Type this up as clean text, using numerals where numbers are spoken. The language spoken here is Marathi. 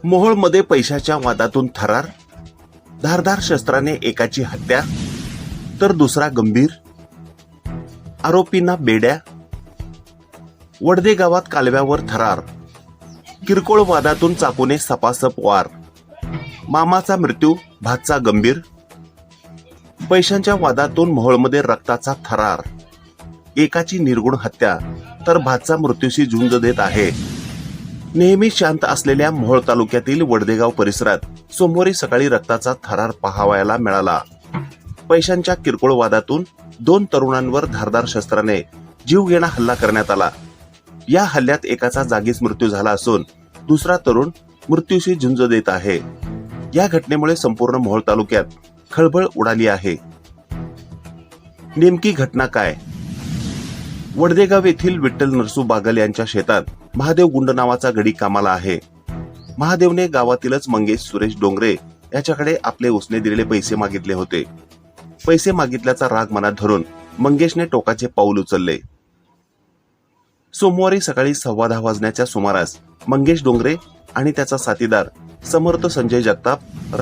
मोहोळमध्ये पैशाच्या वादातून थरार, धारदार शस्त्राने एकाची हत्या तर दुसरा गंभीर, आरोपींना बेड्या. वडदे गावात कालव्यावर थरार, किरकोळ वादातून चाकूने सपासप वार, मामाचा मृत्यू, भाचा गंभीर. पैशांच्या वादातून मोहोळमध्ये रक्ताचा थरार, एकाची निर्गुण हत्या तर भाचा मृत्यूशी झुंज देत आहे. नेहमी शांत असलेल्या मोहोळ तालुक्यातील वडदेगाव परिसरात सोमवारी सकाळी रक्ताचा थरार पाहावयाला मिळाला. पैशांच्या किरकोळ वादातून 2 तरुणांवर धारदार शस्त्राने जीवघेणा हल्ला करण्यात आला. या हल्ल्यात एकाचा जागीच मृत्यू झाला असून दुसरा तरुण मृत्यूशी झुंज देत आहे. या घटनेमुळे संपूर्ण मोहोळ तालुक्यात खळबळ उडाली आहे. नेमकी घटना काय? वडदेगाव येथील विठ्ठल नरसू बागल यांच्या शेतात महादेव गुंड नावाचा गडी कामाला आहे. महादेवने गावातीलच मंगेश सुरेश डोंगरे याच्याकडे आपले उसने दिलेले पैसे मागितले होते. पैसे मागितल्याचा राग मनात धरून मंगेशने टोकाचे पाऊल उचलले. सोमवारी सकाळी 10:15 वाजण्याच्या सुमारास मंगेश डोंगरे आणि त्याचा साथीदार समर्थ संजय जगताप